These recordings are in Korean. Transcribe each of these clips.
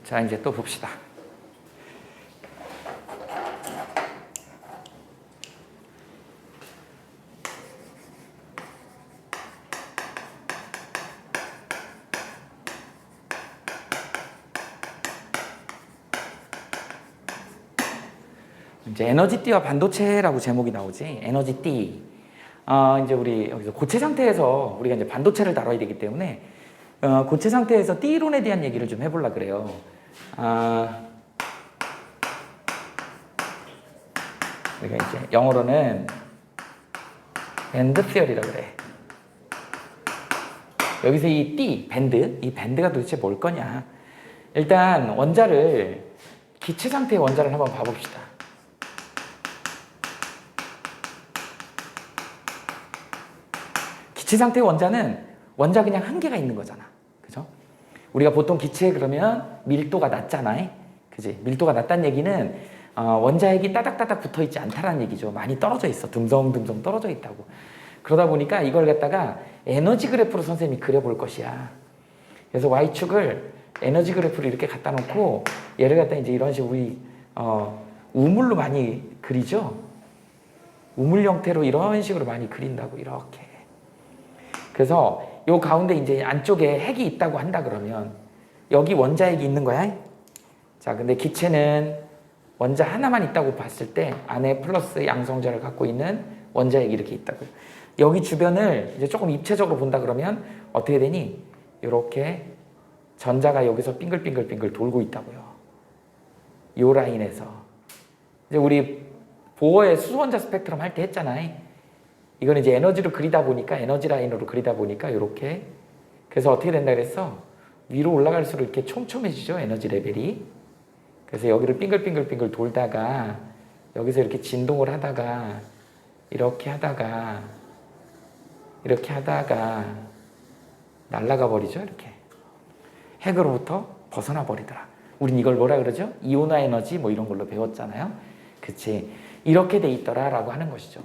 자, 이제 또 봅시다. 이제 에너지띠와 반도체라고 제목이 나오지. 에너지띠. 이제 우리 여기서 고체 상태에서 우리가 이제 반도체를 다뤄야 되기 때문에 고체 상태에서 띠 이론에 대한 얘기를 좀 해보려고 그래요. 우리가 이제 영어로는 밴드 시어리라고 그래. 여기서 이 띠, 밴드, 이 밴드가 도대체 뭘 거냐. 일단 원자를, 기체 상태의 원자를 한번 봐봅시다. 기체 상태의 원자는 원자 그냥 한 개가 있는 거잖아. 그죠? 우리가 보통 기체 그러면 밀도가 낮잖아. 그지? 밀도가 낮다는 얘기는 원자핵이 따닥따닥 붙어 있지 않다라는 얘기죠. 많이 떨어져 있어. 듬성듬성 떨어져 있다고. 그러다 보니까 이걸 갖다가 에너지 그래프로 선생님이 그려볼 것이야. 그래서 Y축을 에너지 그래프를 이렇게 갖다 놓고 얘를 갖다 이제 이런 식으로 우리 우물로 많이 그리죠. 우물 형태로 이런 식으로 많이 그린다고 이렇게. 그래서 요 가운데 이제 안쪽에 핵이 있다고 한다 그러면 여기 원자핵이 있는 거야. 자, 근데 기체는 원자 하나만 있다고 봤을 때 안에 플러스 양성자를 갖고 있는 원자핵이 이렇게 있다고요. 여기 주변을 이제 조금 입체적으로 본다 그러면 어떻게 되니? 이렇게 전자가 여기서 빙글빙글빙글 돌고 있다고요. 요 라인에서. 이제 우리 보어의 수소원자 스펙트럼 할 때 했잖아요. 이건 이제 에너지로 그리다 보니까, 에너지 라인으로 그리다 보니까 이렇게. 그래서 어떻게 된다 그랬어? 위로 올라갈수록 이렇게 촘촘해지죠, 에너지 레벨이. 그래서 여기를 빙글빙글빙글 돌다가 여기서 이렇게 진동을 하다가 이렇게 하다가 날아가 버리죠, 이렇게. 핵으로부터 벗어나 버리더라. 우린 이걸 뭐라 그러죠? 이온화 에너지 뭐 이런 걸로 배웠잖아요. 그치? 이렇게 돼 있더라라고 하는 것이죠.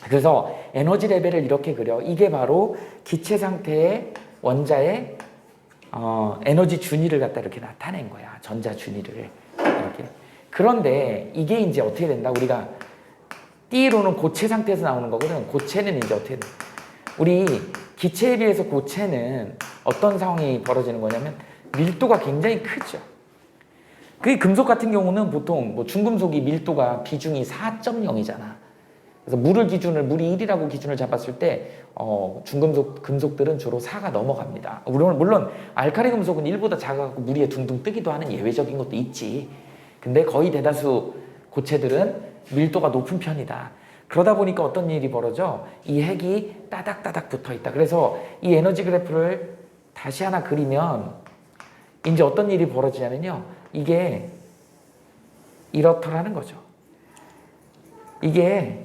그래서 에너지 레벨을 이렇게 그려. 이게 바로 기체 상태의 원자의 에너지 준위를 갖다 이렇게 나타낸 거야. 전자 준위를 이렇게. 그런데 이게 이제 어떻게 된다? 우리가 D로는 고체 상태에서 나오는 거거든. 고체는 이제 어떻게 돼? 우리 기체에 비해서 고체는 어떤 상황이 벌어지는 거냐면 밀도가 굉장히 크죠. 그 금속 같은 경우는 보통 뭐 중금속이 밀도가 비중이 4.0이잖아. 그래서 물을 기준을, 물이 1이라고 기준을 잡았을 때 금속들은 주로 4가 넘어갑니다. 물론 알칼리 금속은 1보다 작아서 물 위에 둥둥 뜨기도 하는 예외적인 것도 있지. 근데 거의 대다수 고체들은 밀도가 높은 편이다. 그러다 보니까 어떤 일이 벌어져? 이 핵이 따닥따닥 붙어 있다. 그래서 이 에너지 그래프를 다시 하나 그리면 이제 어떤 일이 벌어지냐면요. 이게 이렇더라는 거죠. 이게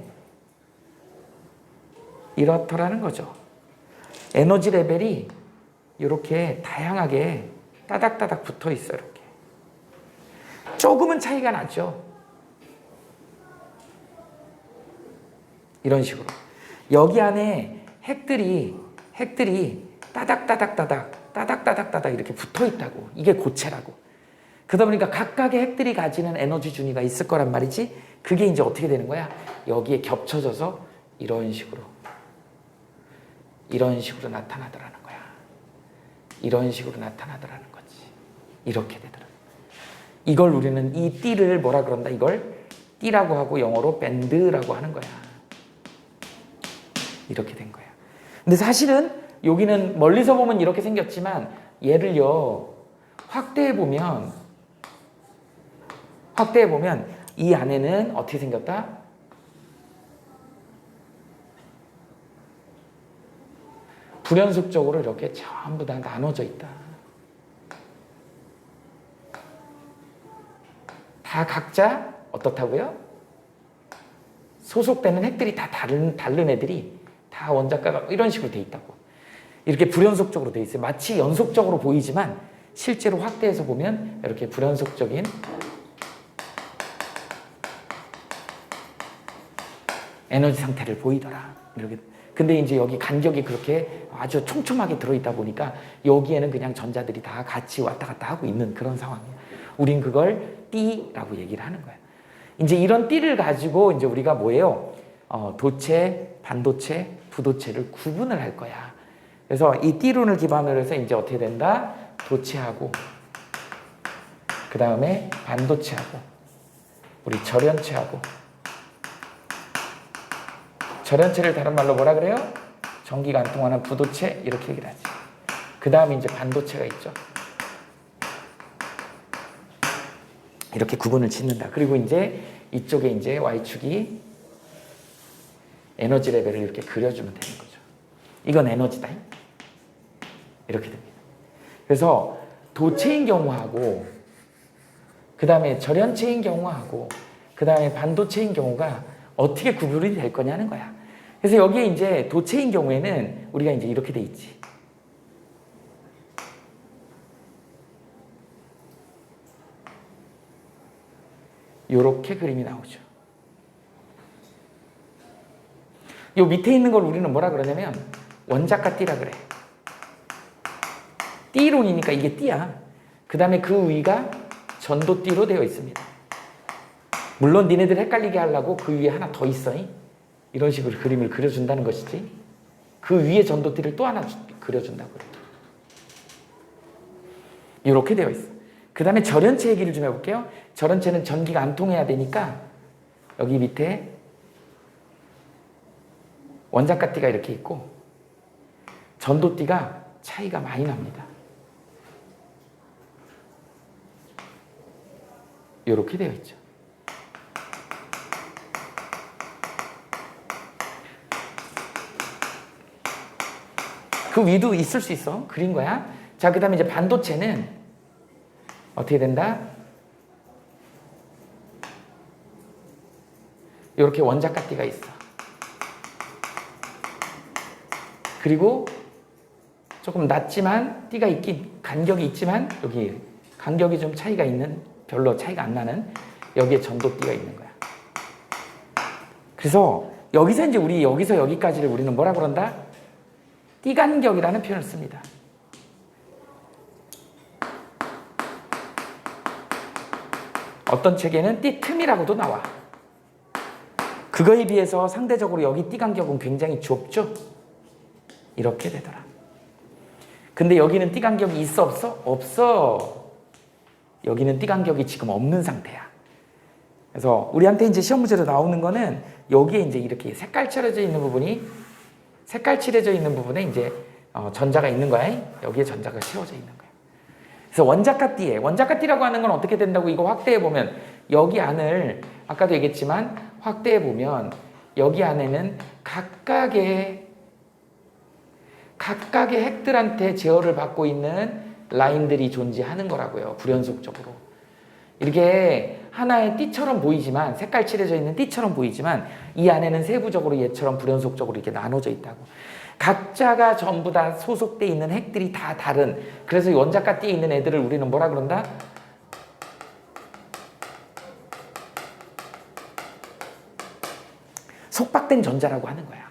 이렇더라는 거죠. 에너지 레벨이 이렇게 다양하게 따닥따닥 붙어 있어요. 이렇게. 조금은 차이가 나죠. 이런 식으로. 여기 안에 핵들이 따닥따닥 이렇게 붙어 있다고. 이게 고체라고. 그러다 보니까 각각의 핵들이 가지는 에너지 준위가 있을 거란 말이지. 그게 이제 어떻게 되는 거야? 여기에 겹쳐져서 이런 식으로 나타나더라는 거야. 이런 식으로 나타나더라는 거지. 이렇게 되더라. 이걸 우리는 이 띠를 뭐라 그런다? 이걸 띠라고 하고 영어로 밴드라고 하는 거야. 이렇게 된 거야. 근데 사실은 여기는 멀리서 보면 이렇게 생겼지만 얘를요 확대해 보면 이 안에는 어떻게 생겼다? 불연속적으로 이렇게 전부 다 나눠져 있다. 다 각자 어떻다고요? 소속되는 핵들이 다 다른 애들이 다 원자가가 이런 식으로 돼 있다고. 이렇게 불연속적으로 돼 있어요. 마치 연속적으로 보이지만 실제로 확대해서 보면 이렇게 불연속적인 에너지 상태를 보이더라. 이렇게. 근데 이제 여기 간격이 그렇게 아주 촘촘하게 들어있다 보니까 여기에는 그냥 전자들이 다 같이 왔다 갔다 하고 있는 그런 상황이에요. 우린 그걸 띠라고 얘기를 하는 거예요. 이제 이런 띠를 가지고 이제 우리가 뭐예요? 도체, 반도체, 부도체를 구분을 할 거야. 그래서 이 띠론을 기반으로 해서 이제 어떻게 된다? 도체하고, 그 다음에 반도체하고, 우리 절연체하고, 절연체를 다른 말로 뭐라 그래요? 전기가 안 통하는 부도체 이렇게 얘기를 하지. 그 다음에 이제 반도체가 있죠. 이렇게 구분을 짓는다. 그리고 이제 이쪽에 이제 Y축이 에너지 레벨을 이렇게 그려주면 되는 거죠. 이건 에너지다. 이렇게 됩니다. 그래서 도체인 경우하고, 그 다음에 절연체인 경우하고, 그 다음에 반도체인 경우가 어떻게 구분이 될 거냐는 거야. 그래서 여기에 이제 도체인 경우에는 우리가 이제 이렇게 돼 있지. 이렇게 그림이 나오죠. 요 밑에 있는 걸 우리는 뭐라 그러냐면 원자가 띠라 그래. 띠론이니까 이게 띠야. 그 다음에 그 위가 전도띠로 되어 있습니다. 물론 니네들 헷갈리게 하려고 그 위에 하나 더 있어. 이런 식으로 그림을 그려준다는 것이지. 그 위에 전도띠를 또 하나 그려준다고 그래. 이렇게 되어 있어. 그 다음에 절연체 얘기를 좀 해볼게요. 절연체는 전기가 안 통해야 되니까 여기 밑에 원자가띠가 이렇게 있고 전도띠가 차이가 많이 납니다. 이렇게 되어 있죠. 그 위도 있을 수 있어. 그린 거야. 자, 그 다음에 이제 반도체는 어떻게 된다? 이렇게 원자가띠가 있어. 그리고 조금 낮지만 띠가 있긴, 간격이 있지만 여기 간격이 좀 차이가 있는, 별로 차이가 안 나는 여기에 전도띠가 있는 거야. 그래서 여기서 이제 우리 여기서 여기까지를 우리는 뭐라 그런다? 띠간격이라는 표현을 씁니다. 어떤 책에는 띠틈이라고도 나와. 그거에 비해서 상대적으로 여기 띠간격은 굉장히 좁죠? 이렇게 되더라. 근데 여기는 띠간격이 있어 없어? 없어. 여기는 띠간격이 지금 없는 상태야. 그래서 우리한테 이제 시험 문제로 나오는 거는 여기에 이제 이렇게 색깔 칠해져 있는 부분이, 색깔 칠해져 있는 부분에 이제 전자가 있는 거야. 여기에 전자가 채워져 있는 거야. 그래서 원자가띠에, 원자가띠라고 하는 건 어떻게 된다고 이거 확대해 보면 여기 안을 아까도 얘기했지만 확대해 보면 여기 안에는 각각의 핵들한테 제어를 받고 있는 라인들이 존재하는 거라고요. 불연속적으로. 이렇게 하나의 띠처럼 보이지만, 색깔 칠해져 있는 띠처럼 보이지만 이 안에는 세부적으로 얘처럼 불연속적으로 이렇게 나눠져 있다고. 각자가 전부 다 소속돼 있는 핵들이 다 다른, 그래서 이 원자가띠에 있는 애들을 우리는 뭐라 그런다? 속박된 전자라고 하는 거야.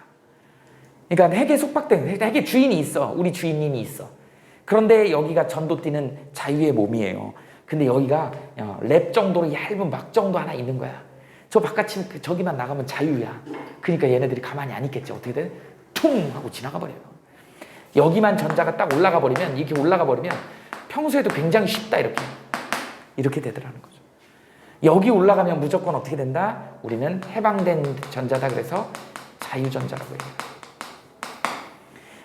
그러니까 핵에 속박된, 핵의 주인이 있어. 우리 주인님이 있어. 그런데 여기가 전도띠는 자유의 몸이에요. 근데 여기가 랩 정도로 얇은 막 정도 하나 있는 거야. 저 바깥이 저기만 나가면 자유야. 그러니까 얘네들이 가만히 안 있겠지. 어떻게 돼? 퉁 하고 지나가 버려요. 여기만 전자가 딱 올라가 버리면, 이렇게 올라가 버리면 평소에도 굉장히 쉽다. 이렇게 되더라는 거죠. 여기 올라가면 무조건 어떻게 된다? 우리는 해방된 전자다. 그래서 자유전자라고 해요.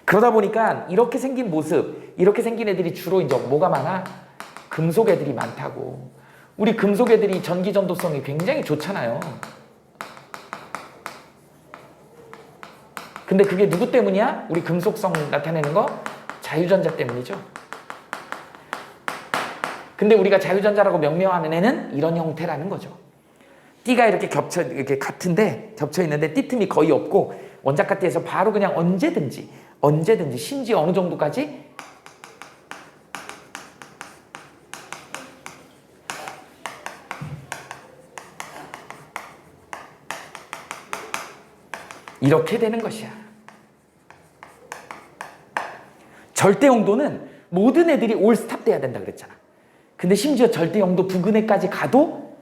그러다 보니까 이렇게 생긴 모습, 이렇게 생긴 애들이 주로 이제 뭐가 많아? 금속 애들이 많다고. 우리 금속 애들이 전기 전도성이 굉장히 좋잖아요. 근데 그게 누구 때문이야? 우리 금속성 나타내는 거? 자유전자 때문이죠. 근데 우리가 자유전자라고 명명하는 애는 이런 형태라는 거죠. 띠가 이렇게 이렇게 같은데 겹쳐 있는데 띠틈이 거의 없고 원자가띠에서 바로 그냥 언제든지 심지어 어느 정도까지 이렇게 되는 것이야. 절대 영도는 모든 애들이 올 스탑 돼야 된다 그랬잖아. 근데 심지어 절대 영도 부근에까지 가도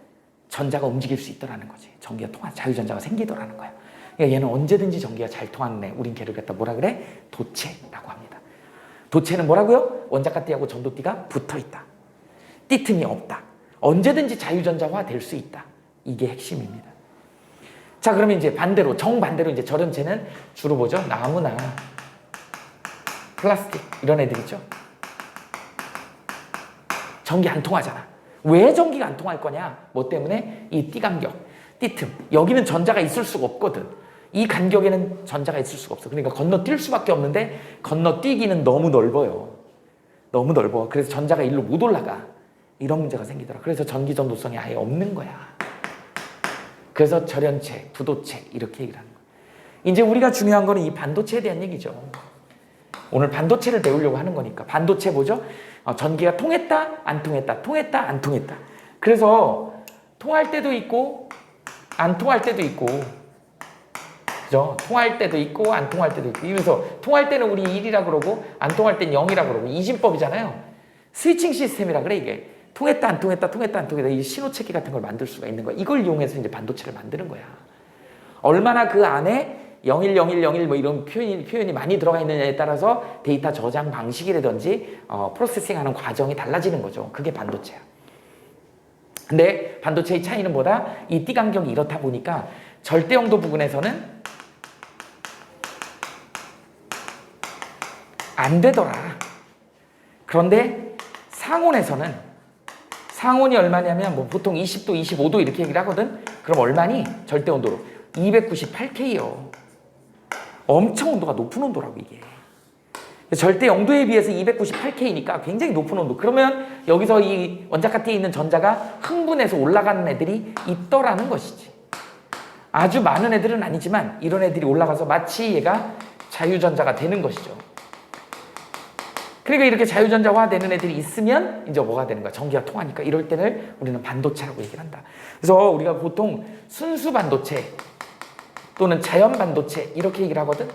전자가 움직일 수 있더라는 거지. 전기가 자유전자가 생기더라는 거야. 그러니까 얘는 언제든지 전기가 잘 통하는 애. 우린 걔를 갖다 뭐라 그래? 도체라고 합니다. 도체는 뭐라고요? 원자가 띠하고 전도띠가 붙어 있다. 띠틈이 없다. 언제든지 자유전자화 될 수 있다. 이게 핵심입니다. 자, 그러면 이제 반대로, 정반대로 이제 절연체는 주로 뭐죠? 나무나 플라스틱 이런 애들이죠. 전기 안 통하잖아. 왜 전기가 안 통할 거냐? 뭐 때문에? 이 띠간격, 띠틈. 여기는 전자가 있을 수가 없거든. 이 간격에는 전자가 있을 수가 없어. 그러니까 건너뛸 수밖에 없는데 건너뛰기는 너무 넓어요. 너무 넓어. 그래서 전자가 일로 못 올라가. 이런 문제가 생기더라. 그래서 전기 전도성이 아예 없는 거야. 그래서 절연체, 부도체 이렇게 얘기를 하는 거야. 이제 우리가 중요한 거는 이 반도체에 대한 얘기죠. 오늘 반도체를 배우려고 하는 거니까. 반도체 뭐죠? 전기가 통했다, 안 통했다, 통했다, 안 통했다. 그래서 통할 때도 있고 안 통할 때도 있고, 그죠? 통할 때도 있고 안 통할 때도 있고. 그래서 통할 때는 우리 1이라 그러고 안 통할 때는 0이라 그러고 이진법이잖아요. 스위칭 시스템이라 그래 이게. 통했다 안 통했다 통했다 안 통했다 이 신호 체계 같은 걸 만들 수가 있는 거야. 이걸 이용해서 이제 반도체를 만드는 거야. 얼마나 그 안에 010101 뭐 이런 표현이 많이 들어가 있느냐에 따라서 데이터 저장 방식이라든지 프로세싱하는 과정이 달라지는 거죠. 그게 반도체야. 근데 반도체의 차이는 뭐다? 이 띠간격이 이렇다 보니까 절대 영도 부분에서는 안 되더라. 그런데 상온이 얼마냐면 뭐 보통 20도, 25도 이렇게 얘기를 하거든. 그럼 얼마니? 절대 온도로 298K요. 엄청 온도가 높은 온도라고 이게. 절대 영도에 비해서 298K니까 굉장히 높은 온도. 그러면 여기서 이 원자카티에 있는 전자가 흥분해서 올라가는 애들이 있더라는 것이지. 아주 많은 애들은 아니지만 이런 애들이 올라가서 마치 얘가 자유전자가 되는 것이죠. 그러니까 이렇게 자유전자화 되는 애들이 있으면 이제 뭐가 되는 거야? 전기가 통하니까. 이럴 때는 우리는 반도체라고 얘기를 한다. 그래서 우리가 보통 순수 반도체 또는 자연 반도체 이렇게 얘기를 하거든.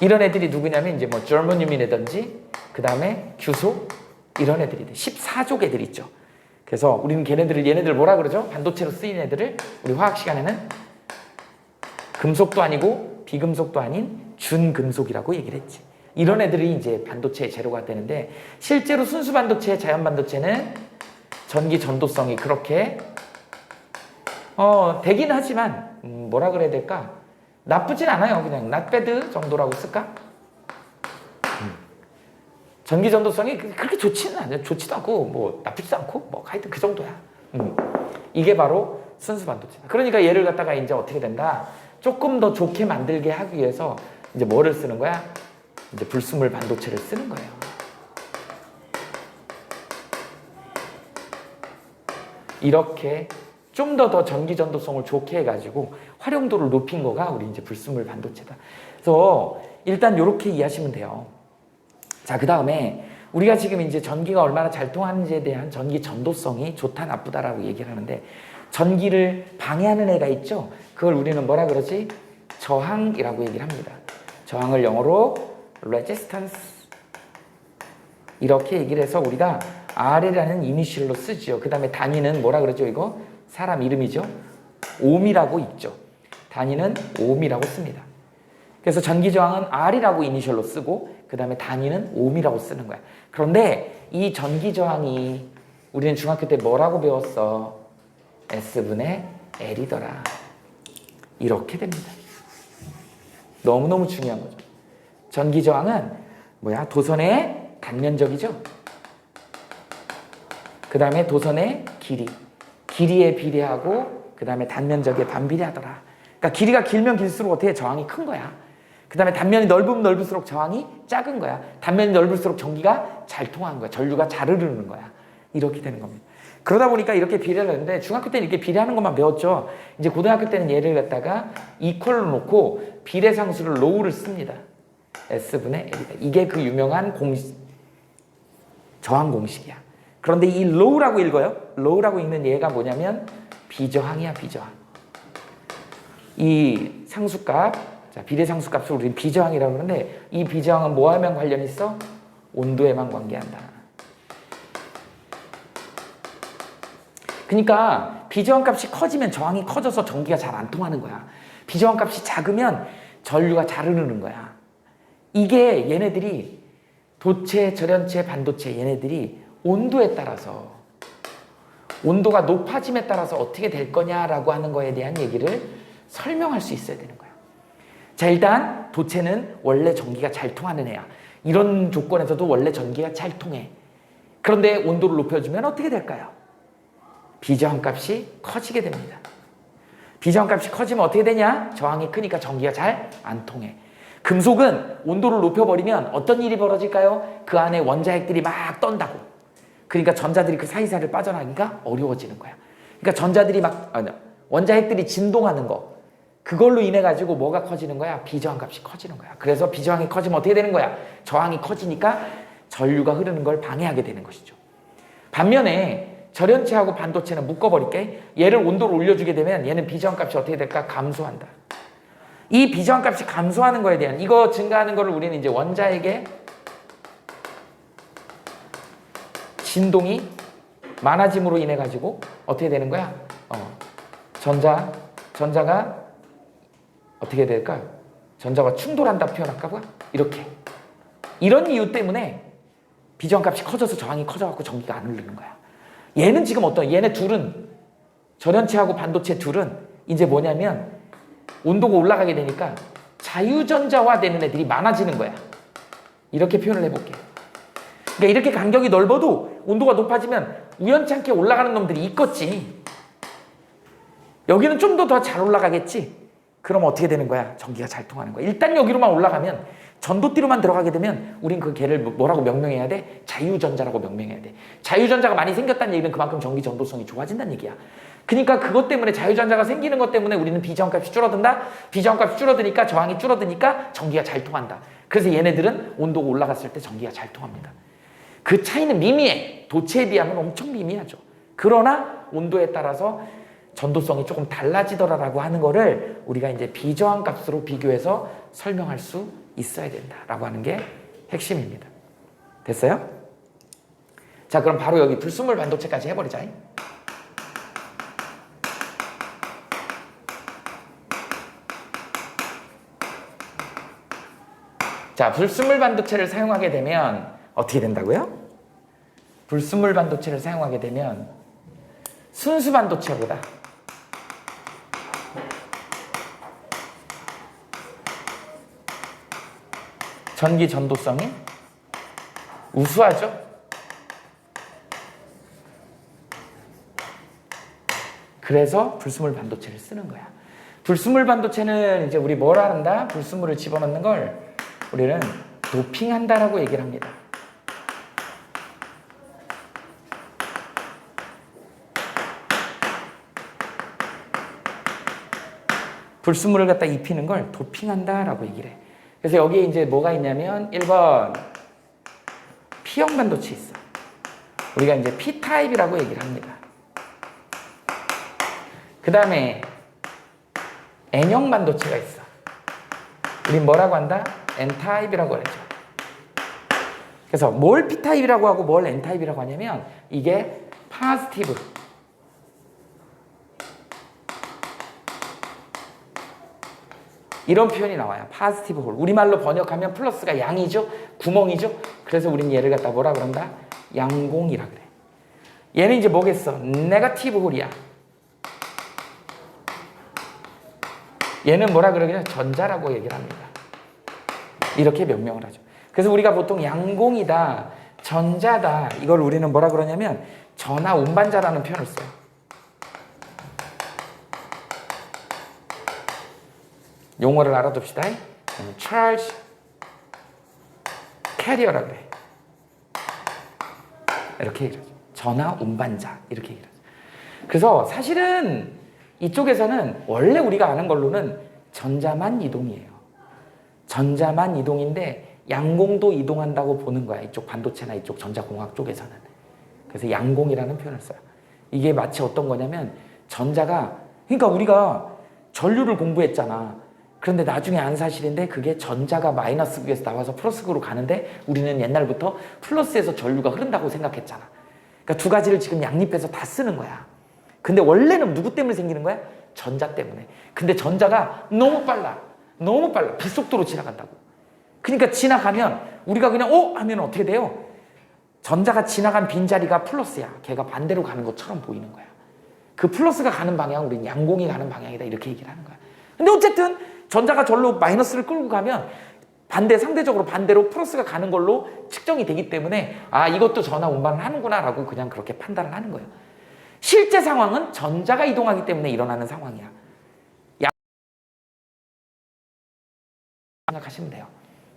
이런 애들이 누구냐면 이제 뭐 저머늄이라든지 그 다음에 규소 이런 애들이 돼. 14족 애들 있죠. 그래서 우리는 얘네들 뭐라 그러죠? 반도체로 쓰인 애들을 우리 화학 시간에는 금속도 아니고 비금속도 아닌 준금속이라고 얘기를 했지. 이런 애들이 이제 반도체의 재료가 되는데 실제로 순수 반도체, 자연 반도체는 전기 전도성이 그렇게 되긴 하지만 뭐라 그래야 될까? 나쁘진 않아요. 그냥 not bad 정도라고 쓸까? 전기 전도성이 그렇게 좋지는 않아요. 좋지도 않고 뭐 나쁘지도 않고 뭐 하여튼 그 정도야. 이게 바로 순수 반도체다. 그러니까 얘를 갖다가 이제 어떻게 된다? 조금 더 좋게 만들게 하기 위해서 이제 뭐를 쓰는 거야? 이제 불순물 반도체를 쓰는 거예요. 이렇게 좀 더 전기 전도성을 좋게 해가지고 활용도를 높인 거가 우리 이제 불순물 반도체다. 그래서 일단 이렇게 이해하시면 돼요. 자, 그 다음에 우리가 지금 이제 전기가 얼마나 잘 통하는지에 대한 전기 전도성이 좋다 나쁘다라고 얘기를 하는데 전기를 방해하는 애가 있죠. 그걸 우리는 뭐라 그러지? 저항이라고 얘기를 합니다. 저항을 영어로 resistance 이렇게 얘기를 해서 우리가 R이라는 이니셜로 쓰죠. 그 다음에 단위는 뭐라 그러죠? 이거 사람 이름이죠. 옴이라고 있죠. 단위는 옴이라고 씁니다. 그래서 전기 저항은 R이라고 이니셜로 쓰고 그 다음에 단위는 옴이라고 쓰는 거야. 그런데 이 전기 저항이 우리는 중학교 때 뭐라고 배웠어? S분의 L이더라. 이렇게 됩니다. 너무너무 중요한 거죠. 전기 저항은 도선의 단면적이죠. 그 다음에 도선의 길이에 비례하고 그 다음에 단면적에 반비례하더라. 그러니까 길이가 길면 길수록 어떻게 저항이 큰 거야. 그 다음에 단면이 넓으면 넓을수록 저항이 작은 거야. 단면이 넓을수록 전기가 잘 통하는 거야. 전류가 잘 흐르는 거야. 이렇게 되는 겁니다. 그러다 보니까 이렇게 비례를 했는데 중학교 때는 이렇게 비례하는 것만 배웠죠. 이제 고등학교 때는 얘를 갖다가 이퀄로 놓고 비례상수를 로우를 씁니다. S분의 L이다. 이게 그 유명한 저항 공식이야. 그런데 이 로우라고 읽어요. 로우라고 읽는 얘가 뭐냐면 비저항이야, 비저항. 이 상수값, 자, 비례상수 값을 우리는 비저항이라고 그러는데 이 비저항은 뭐하면 관련이 있어? 온도에만 관계한다. 그러니까 비저항 값이 커지면 저항이 커져서 전기가 잘 안 통하는 거야. 비저항 값이 작으면 전류가 잘 흐르는 거야. 이게 얘네들이 도체, 절연체, 반도체 얘네들이 온도에 따라서 온도가 높아짐에 따라서 어떻게 될 거냐라고 하는 거에 대한 얘기를 설명할 수 있어야 되는 거야. 자, 일단 도체는 원래 전기가 잘 통하는 애야. 이런 조건에서도 원래 전기가 잘 통해. 그런데 온도를 높여주면 어떻게 될까요? 비저항 값이 커지게 됩니다. 비저항 값이 커지면 어떻게 되냐? 저항이 크니까 전기가 잘 안 통해. 금속은 온도를 높여버리면 어떤 일이 벌어질까요? 그 안에 원자핵들이 막 떤다고. 그러니까 전자들이 그 사이사이를 빠져나가기가 어려워지는 거야. 그러니까 전자들이 원자핵들이 진동하는 거, 그걸로 인해 가지고 뭐가 커지는 거야? 비저항 값이 커지는 거야. 그래서 비저항이 커지면 어떻게 되는 거야? 저항이 커지니까 전류가 흐르는 걸 방해하게 되는 것이죠. 반면에 절연체하고 반도체는 묶어버릴게. 얘를 온도를 올려주게 되면 얘는 비저항 값이 어떻게 될까? 감소한다. 이 비저항 값이 감소하는 거에 대한 이거 증가하는 거를 우리는 이제 원자핵의 진동이 많아짐으로 인해 가지고 어떻게 되는 거야? 전자가 어떻게 될까요? 전자가 충돌한다 표현할까 봐? 이렇게. 이런 이유 때문에 비저항 값이 커져서 저항이 커져갖고 전기가 안 흐르는 거야. 얘는 지금 얘네 둘은, 절연체하고 반도체 둘은 이제 뭐냐면 온도가 올라가게 되니까 자유전자화 되는 애들이 많아지는 거야. 이렇게 표현을 해볼게. 그러니까 이렇게 간격이 넓어도 온도가 높아지면 우연찮게 올라가는 놈들이 있겠지. 여기는 좀 더 잘 올라가겠지. 그럼 어떻게 되는 거야? 전기가 잘 통하는 거야. 일단 여기로만 올라가면, 전도띠로만 들어가게 되면 우린 그 걔를 뭐라고 명명해야 돼? 자유전자라고 명명해야 돼. 자유전자가 많이 생겼다는 얘기는 그만큼 전기 전도성이 좋아진다는 얘기야. 그러니까 그것 때문에, 자유전자가 생기는 것 때문에 우리는 비저항 값이 줄어든다. 비저항 값이 줄어드니까 저항이 줄어드니까 전기가 잘 통한다. 그래서 얘네들은 온도가 올라갔을 때 전기가 잘 통합니다. 그 차이는 미미해. 도체에 비하면 엄청 미미하죠. 그러나 온도에 따라서 전도성이 조금 달라지더라라고 하는 거를 우리가 이제 비저항 값으로 비교해서 설명할 수 있어야 된다라고 하는 게 핵심입니다. 됐어요? 자, 그럼 바로 여기 불순물 반도체까지 해버리자. 자, 불순물 반도체를 사용하게 되면 어떻게 된다고요? 불순물 반도체를 사용하게 되면 순수 반도체보다 전기 전도성이 우수하죠? 그래서 불순물 반도체를 쓰는 거야. 불순물 반도체는 이제 우리 뭐라 한다? 불순물을 집어넣는 걸 우리는 도핑한다라고 얘기를 합니다. 불순물을 갖다 입히는 걸 도핑한다라고 얘기를 해. 그래서 여기에 이제 뭐가 있냐면 1번 P형 반도체 있어. 우리가 이제 P타입이라고 얘기를 합니다. 그 다음에 N형 반도체가 있어. 우린 뭐라고 한다? N타입이라고 그러죠. 그래서 뭘 P타입이라고 하고 뭘 N타입이라고 하냐면 이게 파지티브, 이런 표현이 나와요. 파지티브 홀. 우리말로 번역하면 플러스가 양이죠? 구멍이죠? 그래서 우린 얘를 갖다 뭐라 그런다? 양공이라 그래. 얘는 이제 뭐겠어? 네거티브 홀이야. 얘는 뭐라 그러냐? 전자라고 얘기를 합니다. 이렇게 명명을 하죠. 그래서 우리가 보통 양공이다, 전자다, 이걸 우리는 뭐라 그러냐면 전하 운반자라는 표현을 써요. 용어를 알아둡시다. charge carrier라고 그래. 이렇게 얘기를 하죠. 전하 운반자, 이렇게 얘기를 하죠. 그래서 사실은 이쪽에서는 원래 우리가 아는 걸로는 전자만 이동이에요. 전자만 이동인데 양공도 이동한다고 보는 거야. 이쪽 반도체나 이쪽 전자공학 쪽에서는. 그래서 양공이라는 표현을 써요. 이게 마치 어떤 거냐면 전자가, 그러니까 우리가 전류를 공부했잖아. 그런데 나중에 안 사실인데 그게 전자가 마이너스 극에서 나와서 플러스 극으로 가는데 우리는 옛날부터 플러스에서 전류가 흐른다고 생각했잖아. 그러니까 두 가지를 지금 양립해서 다 쓰는 거야. 근데 원래는 누구 때문에 생기는 거야? 전자 때문에. 근데 전자가 너무 빨라. 너무 빨라. 빛속도로 지나간다고. 그러니까 지나가면 우리가 그냥 하면 어떻게 돼요? 전자가 지나간 빈자리가 플러스야. 걔가 반대로 가는 것처럼 보이는 거야. 그 플러스가 가는 방향은 우리는 양공이 가는 방향이다 이렇게 얘기를 하는 거야. 근데 어쨌든 전자가 절로 마이너스를 끌고 가면 상대적으로 반대로 플러스가 가는 걸로 측정이 되기 때문에 이것도 전하 운반을 하는구나 라고 그냥 그렇게 판단을 하는 거예요. 실제 상황은 전자가 이동하기 때문에 일어나는 상황이야. 생각하시면 돼요.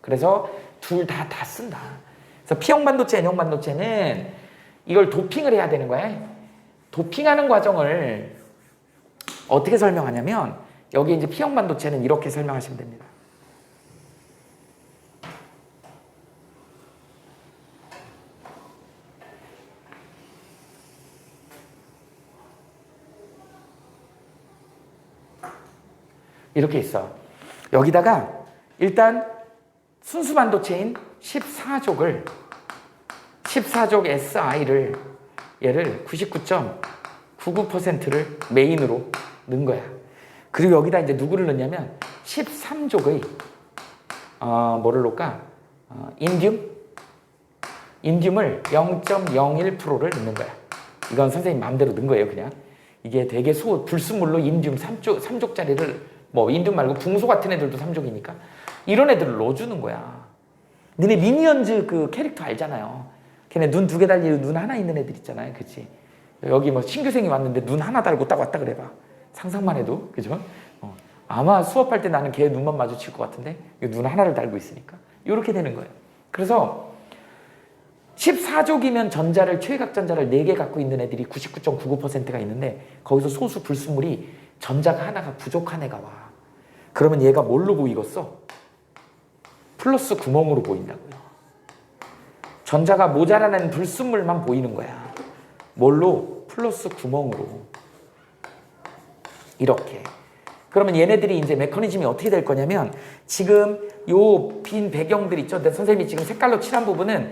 그래서 둘 다 쓴다. 그래서 P형 반도체, N형 반도체는 이걸 도핑을 해야 되는 거야. 도핑하는 과정을 어떻게 설명하냐면 여기 이제 P형 반도체는 이렇게 설명하시면 됩니다. 이렇게 있어. 여기다가 일단 순수 반도체인 14족을 14족 SI를 얘를 99.99%를 메인으로 넣은 거야. 그리고 여기다 이제 누구를 넣냐면 13족의 뭐를 넣을까? 인듐을 0.01%를 넣는 거야. 이건 선생님 마음대로 넣은 거예요, 그냥. 이게 되게 불순물로 인듐 3족짜리를 인듐 말고 붕소 같은 애들도 3족이니까 이런 애들을 넣어주는 거야. 너네 미니언즈 그 캐릭터 알잖아요. 걔네 눈 2개 달리고 눈 하나 있는 애들 있잖아요. 그치? 여기 신규생이 왔는데 눈 하나 달고 딱 왔다 그래봐. 상상만 해도. 그죠? 아마 수업할 때 나는 걔 눈만 마주칠 것 같은데 눈 하나를 달고 있으니까. 이렇게 되는 거예요. 그래서 14족이면 최외각 전자를 4개 갖고 있는 애들이 99.99%가 있는데 거기서 소수 불순물이 전자가 하나가 부족한 애가 와. 그러면 얘가 뭘로 보이겠어? 플러스 구멍으로 보인다고요. 전자가 모자라는 불순물만 보이는 거야. 뭘로? 플러스 구멍으로. 이렇게. 그러면 얘네들이 이제 메커니즘이 어떻게 될 거냐면 지금 요 빈 배경들 있죠? 근데 선생님이 지금 색깔로 칠한 부분은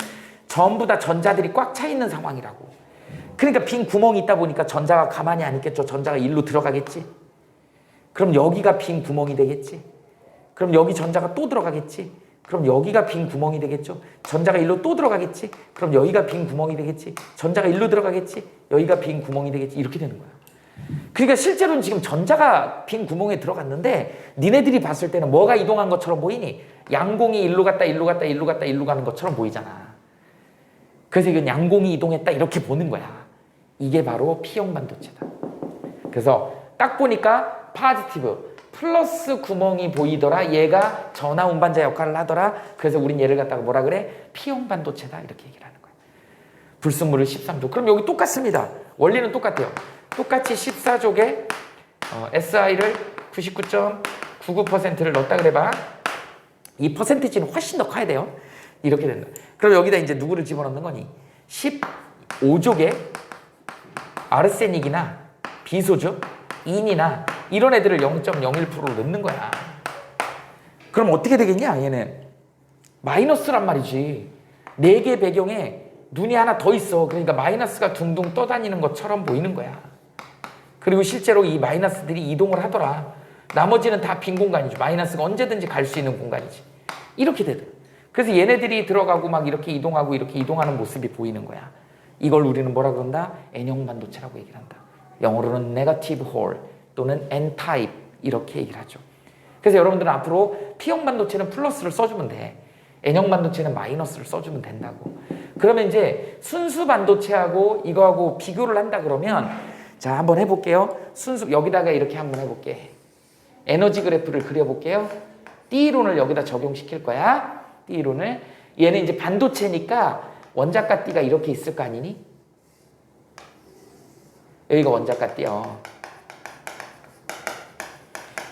전부 다 전자들이 꽉 차 있는 상황이라고. 그러니까 빈 구멍이 있다 보니까 전자가 가만히 안 있겠죠. 전자가 일로 들어가겠지. 그럼 여기가 빈 구멍이 되겠지. 그럼 여기 전자가 또 들어가겠지. 그럼 여기가 빈 구멍이 되겠죠. 전자가 일로 또 들어가겠지. 그럼 여기가 빈 구멍이 되겠지. 전자가 일로 들어가겠지. 여기가 빈 구멍이 되겠지. 이렇게 되는 거야. 그러니까 실제로는 지금 전자가 빈 구멍에 들어갔는데 니네들이 봤을 때는 뭐가 이동한 것처럼 보이니? 양공이 일로 갔다 일로 갔다 일로 갔다 일로 가는 것처럼 보이잖아. 그래서 이건 양공이 이동했다 이렇게 보는 거야. 이게 바로 P형 반도체다. 그래서 딱 보니까 파지티브 플러스 구멍이 보이더라. 얘가 전하 운반자 역할을 하더라. 그래서 우린 얘를 갖다가 뭐라 그래? P형 반도체다 이렇게 얘기를 하는 거야. 불순물을 13족. 그럼 여기 똑같습니다. 원리는 똑같아요. 똑같이 14족에 SI를 99.99%를 넣었다 그래봐. 이 퍼센티지는 훨씬 더 커야 돼요. 이렇게 된다. 그럼 여기다 이제 누구를 집어넣는 거니? 15족에 아르세닉이나 비소죠? 인이나 이런 애들을 0.01%로 넣는 거야. 그럼 어떻게 되겠냐? 얘는 마이너스란 말이지. 4개 배경에 눈이 하나 더 있어. 그러니까 마이너스가 둥둥 떠다니는 것처럼 보이는 거야. 그리고 실제로 이 마이너스들이 이동을 하더라. 나머지는 다 빈 공간이죠. 마이너스가 언제든지 갈 수 있는 공간이지. 이렇게 되더라. 그래서 얘네들이 들어가고 막 이렇게 이동하고 이렇게 이동하는 모습이 보이는 거야. 이걸 우리는 뭐라 그런다? N형 반도체라고 얘기를 한다. 영어로는 네거티브 홀 또는 N-타입 이렇게 얘기를 하죠. 그래서 여러분들은 앞으로 P형 반도체는 플러스를 써주면 돼. N형 반도체는 마이너스를 써주면 된다고. 그러면 이제 순수 반도체하고 이거하고 비교를 한다 그러면 자 한번 해볼게요. 여기다가 이렇게 한번 해볼게. 에너지 그래프를 그려볼게요. D이론을 여기다 적용시킬 거야. D이론을. 얘는 이제 반도체니까 원자가 D가 이렇게 있을 거 아니니? 여기가 원자가 D요.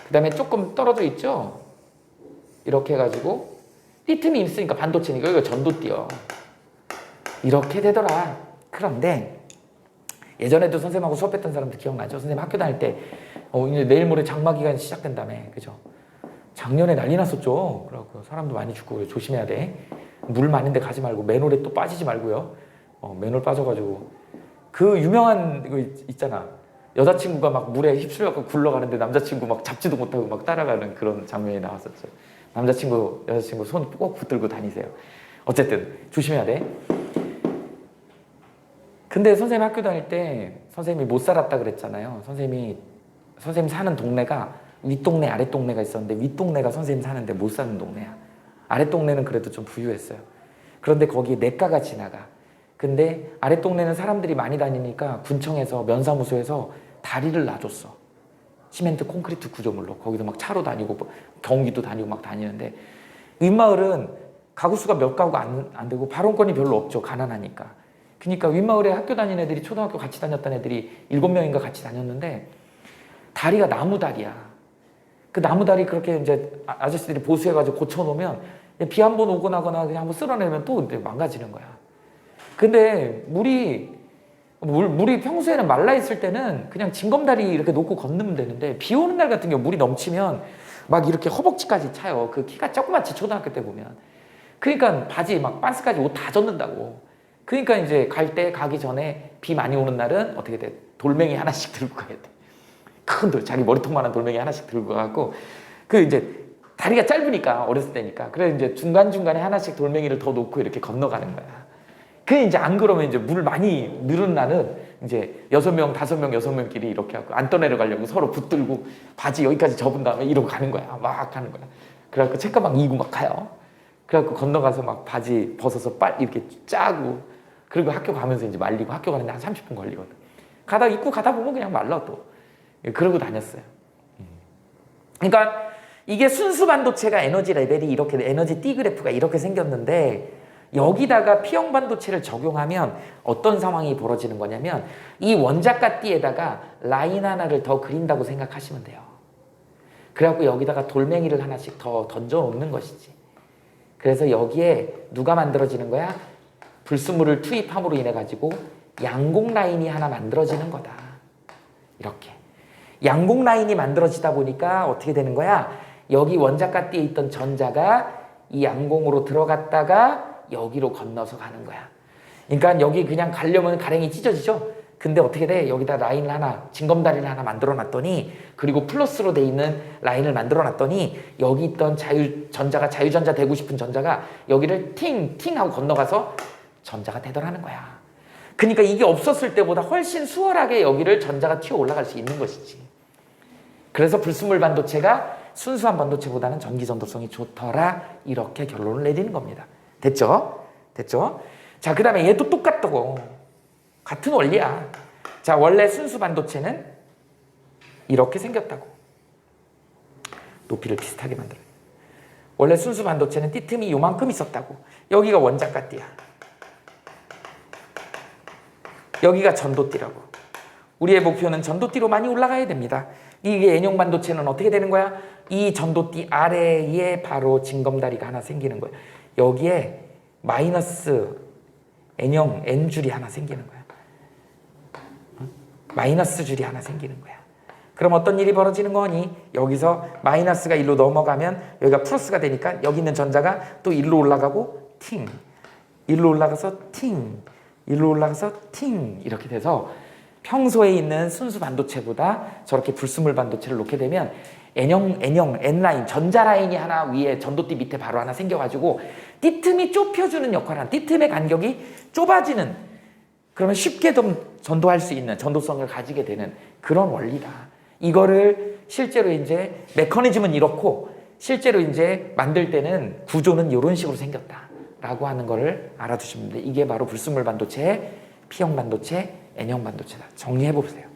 그 다음에 조금 떨어져 있죠? 이렇게 해가지고 띠 틈이 있으니까 반도체니까 여기가 전도 D요. 이렇게 되더라. 그런데 예전에도 선생님하고 수업했던 사람들 기억나죠? 선생님 학교 다닐 때 이제 내일 모레 장마 기간이 시작된다며. 그죠? 작년에 난리 났었죠. 그래갖고 사람도 많이 죽고 조심해야 돼. 물 많은데 가지 말고 맨홀에 또 빠지지 말고요. 맨홀 빠져가지고 그 유명한 거 있잖아. 여자친구가 막 물에 휩쓸려갖고 굴러가는데 남자친구 막 잡지도 못하고 막 따라가는 그런 장면이 나왔었죠. 남자친구, 여자친구 손 꼭 붙들고 다니세요. 어쨌든 조심해야 돼. 근데 선생님 학교 다닐 때 선생님이 못 살았다 그랬잖아요. 선생님 사는 동네가 윗동네 아랫동네가 있었는데 윗동네가 선생님 사는데 못 사는 동네야. 아랫동네는 그래도 좀 부유했어요. 그런데 거기에 내과가 지나가. 근데 아랫동네는 사람들이 많이 다니니까 군청에서 면사무소에서 다리를 놔줬어. 시멘트 콘크리트 구조물로. 거기서 막 차로 다니고 경기도 다니고 막 다니는데 윗마을은 가구 수가 몇 가구가 안 되고 발언권이 별로 없죠. 가난하니까. 그러니까 윗마을에 학교 다니는 애들이 초등학교 같이 다녔던 애들이 7명인가 같이 다녔는데 다리가 나무다리야. 그 나무다리 그렇게 이제 아저씨들이 보수해가지고 고쳐놓으면 비 한 번 오고 나거나 그냥 한번 쓸어내면 또 이제 망가지는 거야. 근데 물이 평소에는 말라 있을 때는 그냥 징검다리 이렇게 놓고 건너면 되는데 비 오는 날 같은 경우 물이 넘치면 막 이렇게 허벅지까지 차요. 그 키가 조그맣지 초등학교 때 보면. 그러니까 바지 막 반스까지 옷 다 젖는다고. 그러니까 이제 가기 전에 비 많이 오는 날은 어떻게 돼? 돌멩이 하나씩 들고 가야 돼. 큰 돌, 자기 머리통만한 돌멩이 하나씩 들고 가고 그 이제 다리가 짧으니까 어렸을 때니까 그래 이제 중간중간에 하나씩 돌멩이를 더 놓고 이렇게 건너가는 거야. 그 이제 안 그러면 이제 물 많이 늘은 날은 이제 6명, 5명, 6명끼리 이렇게 하고 안 떠내려가려고 서로 붙들고 바지 여기까지 접은 다음에 이러고 가는 거야. 막 가는 거야. 그래갖고 책가방 이고 막 가요. 그래갖고 건너가서 막 바지 벗어서 이렇게 짜고 그리고 학교 가면서 이제 말리고 학교 가는데 한 30분 걸리거든. 입고 가다 보면 그냥 말라 또. 그러고 다녔어요. 그러니까 이게 순수 반도체가 에너지 레벨이 이렇게 에너지 T 그래프가 이렇게 생겼는데 여기다가 P형 반도체를 적용하면 어떤 상황이 벌어지는 거냐면 이 원자가 T에다가 라인 하나를 더 그린다고 생각하시면 돼요. 그래갖고 여기다가 돌멩이를 하나씩 더 던져 놓는 것이지. 그래서 여기에 누가 만들어지는 거야? 불순물을 투입함으로 인해 가지고 양곡 라인이 하나 만들어지는 거다. 이렇게. 양곡 라인이 만들어지다 보니까 어떻게 되는 거야? 여기 원자가 T에 있던 전자가 이 양공으로 들어갔다가 여기로 건너서 가는 거야. 그러니까 여기 그냥 가려면 가랭이 찢어지죠? 근데 어떻게 돼? 여기다 라인을 하나, 징검다리를 하나 만들어 놨더니 그리고 플러스로 돼 있는 라인을 만들어 놨더니 여기 있던 자유전자 되고 싶은 전자가 여기를 팅 하고 건너가서 전자가 되더라는 거야. 그러니까 이게 없었을 때보다 훨씬 수월하게 여기를 전자가 튀어 올라갈 수 있는 것이지. 그래서 불순물 반도체가 순수한 반도체보다는 전기 전도성이 좋더라. 이렇게 결론을 내리는 겁니다. 됐죠? 자, 그 다음에 얘도 똑같다고. 같은 원리야. 자, 원래 순수 반도체는 이렇게 생겼다고. 높이를 비슷하게 만들어요. 원래 순수 반도체는 띠틈이 요만큼 있었다고. 여기가 원자가 T야. 여기가 전도띠라고. 우리의 목표는 전도띠로 많이 올라가야 됩니다. 이게 N형 반도체는 어떻게 되는 거야? 이 전도띠 아래에 바로 징검다리가 하나 생기는 거예요. 여기에 마이너스 N형 N줄이 하나 생기는 거야. 마이너스 줄이 하나 생기는 거야. 그럼 어떤 일이 벌어지는 거니? 여기서 마이너스가 일로 넘어가면 여기가 플러스가 되니까 여기 있는 전자가 또 일로 올라가고 팅, 일로 올라가서 팅, 일로 올라가서 팅 이렇게 돼서 평소에 있는 순수 반도체보다 저렇게 불순물 반도체를 놓게 되면 N라인, 전자 라인이 하나 위에 전도띠 밑에 바로 하나 생겨가지고 띠틈이 좁혀주는 역할을 하는, 띠틈의 간격이 좁아지는, 그러면 쉽게 좀 전도할 수 있는 전도성을 가지게 되는 그런 원리다. 이거를 실제로 이제 메커니즘은 이렇고 실제로 이제 만들 때는 구조는 이런 식으로 생겼다라고 하는 거를 알아두시면 돼요. 이게 바로 불순물 반도체, P형 반도체, N형 반도체다. 정리해 보세요.